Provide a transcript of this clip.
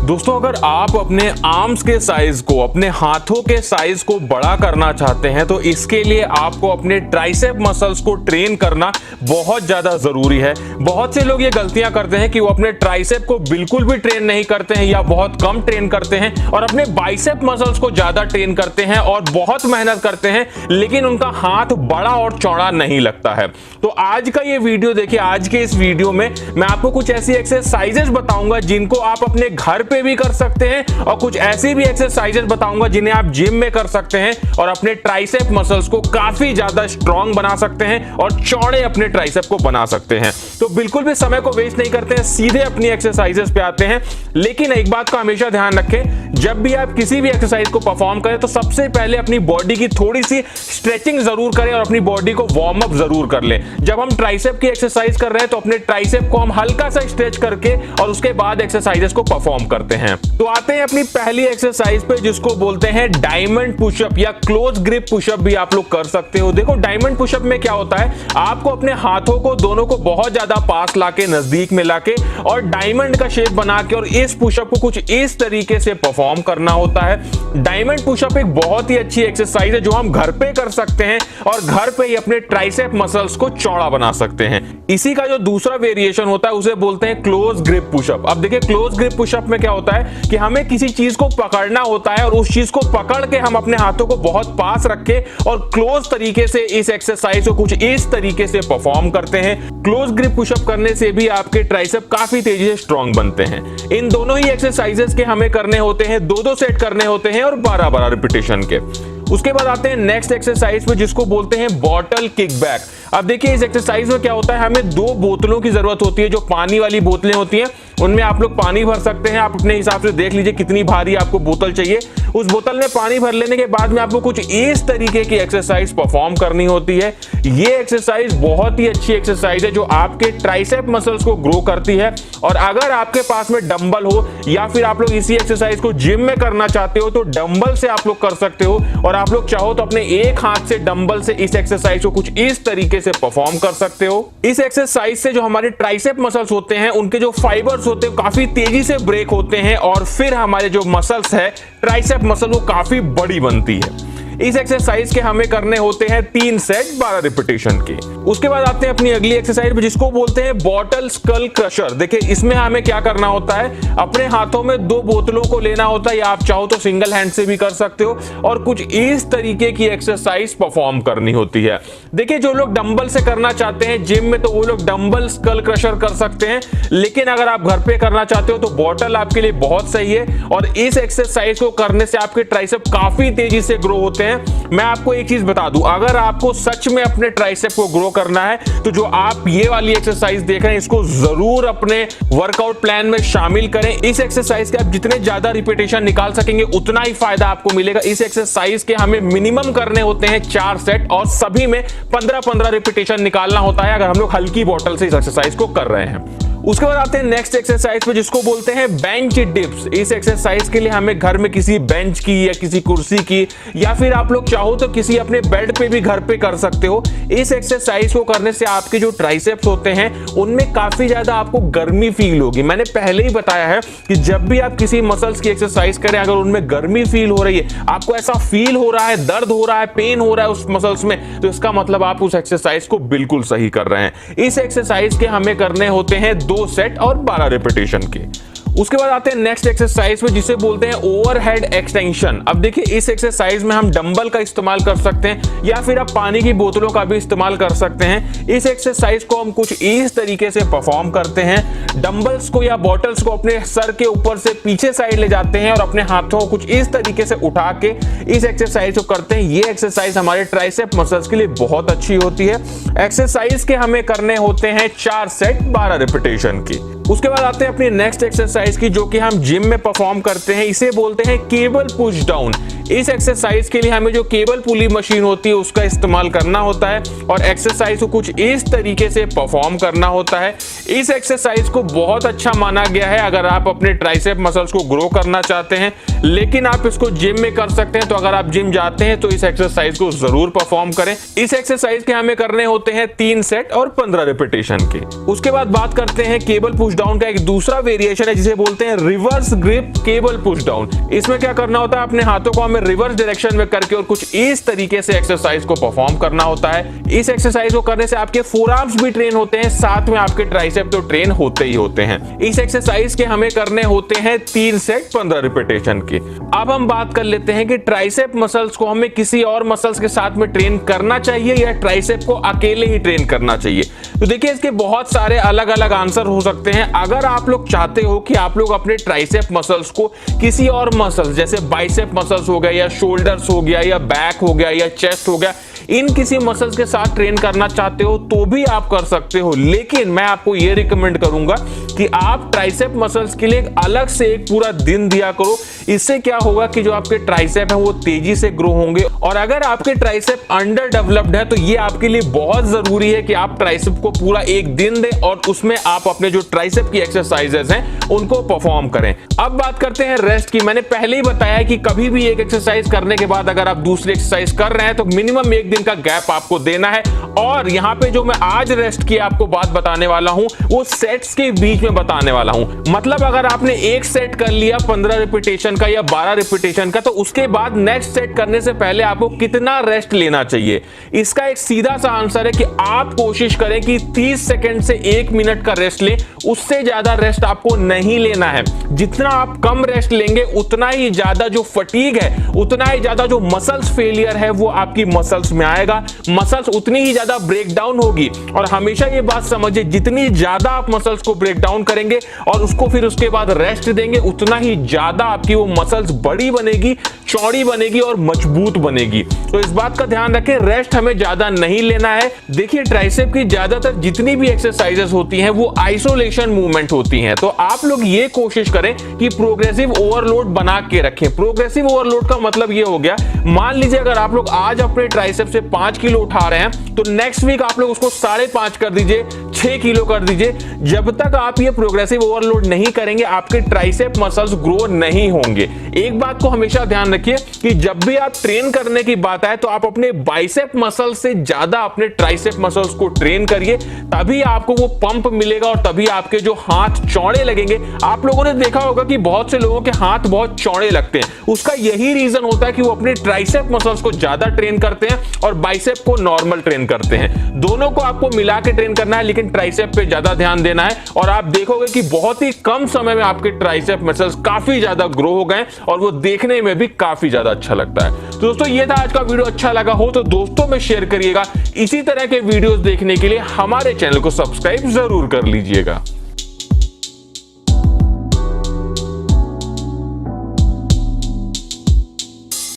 दोस्तों, अगर आप अपने आर्म्स के साइज को, अपने हाथों के साइज को बड़ा करना चाहते हैं तो इसके लिए आपको अपने ट्राइसेप मसल्स को ट्रेन करना बहुत ज्यादा जरूरी है। बहुत से लोग ये गलतियां करते हैं कि वो अपने ट्राइसेप को बिल्कुल भी ट्रेन नहीं करते हैं या बहुत कम ट्रेन करते हैं और अपने बाइसेप मसल्स को ज्यादा ट्रेन करते हैं और बहुत मेहनत करते हैं, लेकिन उनका हाथ बड़ा और चौड़ा नहीं लगता है। तो आज का ये वीडियो देखिए, आज के इस वीडियो में मैं आपको कुछ ऐसी एक्सरसाइजेस बताऊंगा जिनको आप अपने घर पे भी कर सकते हैं और कुछ ऐसी भी एक्सरसाइजेस बताऊंगा जिन्हें आप जिम में कर सकते हैं और अपने ट्राइसेप मसल्स को काफी ज्यादा स्ट्रांग बना सकते हैं और चौड़े अपने ट्राइसेप को बना सकते हैं। तो बिल्कुल भी समय को वेस्ट नहीं करते हैं, सीधे अपनी एक्सरसाइजेस पे आते हैं। लेकिन एक बात का हमेशा ध्यान रखें, जब भी आप किसी भी एक्सरसाइज को परफॉर्म करें तो सबसे पहले अपनी बॉडी की थोड़ी सी स्ट्रेचिंग जरूर करें और अपनी बॉडी को वार्म अप जरूर कर लें। जब हम ट्राइसेप की एक्सरसाइज कर रहे हैं तो अपने ट्राइसेप को हम हल्का सा स्ट्रेच करके और उसके बाद एक्सरसाइजेस को परफॉर्म करते हैं। तो आते हैं अपनी पहली एक्सरसाइज पे, जिसको बोलते हैं डायमंड पुशअप या क्लोज ग्रिप पुशअप भी आप लोग कर सकते हो। देखो, डायमंड पुशअप में क्या होता है, आपको अपने हाथों को दोनों को बहुत ज्यादा पास लाके, नजदीक में लाके और डायमंड का शेप बना के और इस पुशअप को कुछ इस तरीके से परफॉर्म करना होता है। डायमंड पुशअप एक बहुत ही अच्छी एक्सरसाइज है जो हम घर पे कर सकते हैं और घर पे ही अपने ट्राइसेप मसल्स को चौड़ा बना सकते हैं। इसी का जो दूसरा वेरिएशन होता है उसे बोलते हैं क्लोज ग्रिप पुशअप। अब देखिए, क्लोज ग्रिप पुशअप में क्या होता है कि हमें किसी चीज को पकड़ना होता है और उस चीज को पकड़ के हम अपने हाथों को बहुत पास रखे और क्लोज तरीके से इस एक्सरसाइज को कुछ इस तरीके से परफॉर्म करते हैं। क्लोज ग्रिप पुशअप करने से भी आपके ट्राइसेप काफी तेजी से स्ट्रांग बनते हैं। इन दोनों ही एक्सरसाइजेस के हमें करने होते हैं, दो सेट करने होते हैं और 12 रिपीटेशन के। उसके बाद आते हैं नेक्स्ट एक्सरसाइज पे, जिसको बोलते हैं बॉटल किक बैक। अब देखिए, इस एक्सरसाइज में क्या होता है, हमें 2 बोतलों की जरूरत होती है। जो पानी वाली बोतलें होती हैं उनमें आप लोग पानी भर सकते हैं। आप अपने हिसाब से देख लीजिए कितनी भारी आपको बोतल चाहिए। उस बोतल में पानी भर लेने के बाद में आपको कुछ इस तरीके की एक्सरसाइज परफॉर्म करनी होती है। ये एक्सरसाइज बहुत ही अच्छी एक्सरसाइज है जो आपके ट्राइसेप मसल्स को ग्रो करती है। और अगर आपके पास में डंबल हो या फिर आप लोग इसी एक्सरसाइज को जिम में करना चाहते हो तो डंबल से आप लोग कर सकते हो और आप लोग चाहो तो अपने एक हाथ से डंबल से इस एक्सरसाइज को कुछ इस तरीके से परफॉर्म कर सकते हो। इस एक्सरसाइज से जो हमारे ट्राइसेप मसल्स होते हैं उनके जो फाइबर्स होते हैं काफी तेजी से ब्रेक होते हैं और फिर हमारे जो मसल्स है ट्राइसेप मसल वो काफी बड़ी बनती है। इस एक्सरसाइज के हमें करने होते हैं 3 सेट 12 रिपीटेशन के। उसके बाद आते हैं अपनी अगली एक्सरसाइज पे, जिसको बोलते हैं बॉटल स्कल क्रशर। देखिए, इसमें हमें क्या करना होता है, अपने हाथों में 2 बोतलों को लेना होता है या आप चाहो तो सिंगल हैंड से भी कर सकते हो और कुछ इस तरीके की एक्सरसाइज परफॉर्म करनी होती है। देखिए, जो लोग डंबल से करना चाहते हैं जिम में तो वो लोग डंबल स्कल क्रशर कर सकते हैं, लेकिन अगर आप घर पे करना चाहते हो तो बॉटल आपके लिए बहुत सही है। और इस एक्सरसाइज को करने से आपके ट्राइसेप काफी तेजी से ग्रो होते हैं। मैं आपको एक चीज बता दूं, अगर आपको सच में अपने ट्राइसेप को ग्रो करना है तो जो आप ये वाली एक्सरसाइज देख रहे हैं इसको जरूर अपने वर्कआउट प्लान में शामिल करें। इस एक्सरसाइज के आप जितने ज्यादा रिपीटेशन निकाल सकेंगे उतना ही फायदा आपको मिलेगा। इस एक्सरसाइज के हमें मिनिमम करने होते हैं 4 सेट और सभी में 15-15 रिपीटेशन निकालना होता है अगर हम लोग हल्की बॉटल से इस एक्सरसाइज को कर रहे हैं। उसके बाद आते हैं नेक्स्ट एक्सरसाइज पे, जिसको बोलते हैं बेंच डिप्स। इस एक्सरसाइज के लिए हमें घर में किसी बेंच की या किसी कुर्सी की या फिर आप लोग चाहो तो किसी अपने बेड पे भी घर पे कर सकते हो। इस एक्सरसाइज को करने से आपके जो ट्राइसेप्स होते हैं उनमें काफी ज्यादा आपको गर्मी फील होगी। मैंने पहले ही बताया है कि जब भी आप किसी मसल्स की एक्सरसाइज करें, अगर उनमें गर्मी फील हो रही है, आपको ऐसा फील हो रहा है, दर्द हो रहा है, पेन हो रहा है उस मसल्स में, तो इसका मतलब आप उस एक्सरसाइज को बिल्कुल सही कर रहे हैं। इस एक्सरसाइज के हमें करने होते हैं 2 सेट और 12 रिपीटेशन के। उसके बाद आते हैं नेक्स्ट एक्सरसाइज में, जिसे बोलते हैं ओवरहेड एक्सटेंशन। अब देखिए, इस एक्सरसाइज में हम डंबल का इस्तेमाल कर सकते हैं या फिर आप पानी की बोतलों का भी इस्तेमाल कर सकते हैं। इस एक्सरसाइज को हम कुछ इस तरीके से परफॉर्म करते हैं। डंबल्स को या बॉटल्स को अपने सर के ऊपर से पीछे साइड ले जाते हैं और अपने हाथों को कुछ इस तरीके से उठा के इस एक्सरसाइज को करते हैं। ये एक्सरसाइज हमारे ट्राइसेप मसल्स के लिए बहुत अच्छी होती है। एक्सरसाइज के हमें करने होते हैं 4 सेट 12 रिपीटेशन की। उसके बाद आते हैं अपनी नेक्स्ट एक्सरसाइज की, जो कि हम जिम में परफॉर्म करते हैं। इसे बोलते हैं केबल पुश डाउन। इस एक्सरसाइज के लिए हमें जो केबल पुली मशीन होती है उसका इस्तेमाल करना होता है और एक्सरसाइज को कुछ इस तरीके से परफॉर्म करना होता है। इस एक्सरसाइज को बहुत अच्छा माना गया है अगर आप अपने ट्राइसेप मसल्स को ग्रो करना चाहते हैं, लेकिन आप इसको जिम में कर सकते हैं। तो अगर आप जिम जाते हैं तो इस एक्सरसाइज को जरूर परफॉर्म करें। इस एक्सरसाइज के हमें करने होते हैं 3 सेट और 15 रिपीटेशन के। उसके बाद बात करते हैं केबल पुश डाउन का एक दूसरा वेरिएशन है जिसे बोलते हैं reverse grip cable push down. इसमें क्या करना होता है, अपने हाथों को हमें रिवर्स डायरेक्शन में करके और कुछ इस तरीके से एक्सरसाइज को परफॉर्म करना होता है। इस एक्सरसाइज को करने से आपके फोरआर्म्स भी ट्रेन होते हैं, साथ में आपके ट्राइसेप तो ट्रेन होते ही होते हैं। इस एक्सरसाइज के हमें करने होते हैं 3 सेट 15 रिपीटेशन के। अब हम बात कर लेते हैं कि ट्राइसेप मसल्स को हमें किसी और मसल्स के साथ में ट्रेन करना चाहिए या ट्राइसेप को अकेले ही ट्रेन करना चाहिए। तो देखिए इसके बहुत सारे अलग अलग आंसर हो सकते हैं। अगर आप लोग चाहते हो कि आप लोग अपने ट्राइसेप मसल्स को किसी और मसल्स जैसे बाइसेप मसल्स हो गया या शोल्डर्स हो गया या बैक हो गया या चेस्ट हो गया, इन किसी मसल्स के साथ ट्रेन करना चाहते हो तो भी आप कर सकते हो, लेकिन मैं आपको यह रिकमेंड करूंगा कि आप ट्राइसेप मसल्स के लिए अलग से एक पूरा दिन दिया करो। इससे क्या होगा कि जो आपके ट्राइसेप है वो तेजी से ग्रो होंगे। और अगर आपके ट्राइसेप अंडर डेवलप्ड है तो ये आपके लिए बहुत जरूरी है कि आप ट्राइसेप को पूरा एक दिन दें और उसमें आप अपने जो ट्राइसेप की एक्सरसाइजेस हैं उनको परफॉर्म करें। अब बात करते हैं रेस्ट की। मैंने पहले ही बताया कि कभी भी एक एक्सरसाइज करने के बाद अगर आप दूसरी एक्सरसाइज कर रहे हैं तो मिनिमम एक दिन का गैप आपको देना है। और यहां पे जो मैं आज रेस्ट की आपको बात बताने वाला हूं वो सेट्स के बीच में बताने वाला हूं। मतलब अगर आपने एक सेट कर लिया 15 रिपीटेशन का या 12 रिपीटेशन का, तो उसके बाद नेक्स्ट सेट करने से पहले आपको कितना रेस्ट लेना चाहिए। इसका एक सीधा सा आंसर है कि आप कोशिश करें कि 30 सेकंड से 1 मिनट का रेस्ट लें, उससे ज्यादा रेस्ट आपको नहीं लेना है। जितना आप कम रेस्ट लेंगे उतना ही ज्यादा जो फटीग है, उतना ही ज्यादा जो मसल्स फेलियर है वो आपकी मसल्स में आएगा, मसल्स उतनी ही ज्यादा ब्रेक डाउन होगी। और हमेशा ये बात समझिए, जितनी ज्यादा आप मसल्स को ब्रेक डाउन करेंगे और उसको फिर उसके बाद रेस्ट देंगे, उतना ही ज्यादा आपकी वो मसल्स बड़ी बनेगी, चौड़ी बनेगी और मजबूत बनेगी। तो इस बात का ध्यान रखें, रेस्ट हमें ज्यादा नहीं लेना है। देखिए ट्राइसेप की ज्यादातर जितनी भी एक्सरसाइजेस होती हैं वो आइसोलेशन मूवमेंट होती हैं। तो आप लोग ये कोशिश करें कि प्रोग्रेसिव ओवरलोड बना के रखें। प्रोग्रेसिव ओवरलोड का मतलब ये हो गया, मान लीजिए अगर आप लोग आज अपने ट्राइसेप से 5 किलो उठा रहे हैं तो नेक्स्ट वीक आप लोग उसको 5.5 कर दीजिए, 6 किलो कर दीजिए। जब तक आप ये प्रोग्रेसिव ओवरलोड नहीं करेंगे आपके ट्राइसेप मसल्स ग्रो नहीं होंगे। एक बात को हमेशा ध्यान रखिए कि जब भी आप ट्रेन करने की बात आए तो आप अपने बाइसेप मसल से ज्यादा अपने ट्राइसेप मसल्स को ट्रेन करिए, तभी आपको वो पंप मिलेगा और तभी आपके जो हाथ चौड़े लगेंगे। आप लोगों ने देखा होगा कि बहुत से लोगों के हाथ बहुत चौड़े लगते हैं, उसका यही रीजन होता है कि वो अपने ट्राइसेप मसल्स को ज्यादा ट्रेन करते हैं और बाइसेप को नॉर्मल ट्रेन करते हैं। दोनों को आपको मिला के ट्रेन करना है, लेकिन ट्राइसेप पे ज्यादा ध्यान देना है और आप देखोगे कि बहुत ही कम समय में आपके ट्राइसेप मसल्स काफी ज्यादा ग्रो हो गए और वो देखने में भी काफी ज्यादा अच्छा लगता है। तो दोस्तों ये था आज का वीडियो। अच्छा लगा हो तो दोस्तों में शेयर करिएगा। इसी तरह के वीडियोस देखने के लिए हमारे चैनल को सब्सक्राइब जरूर कर लीजिएगा।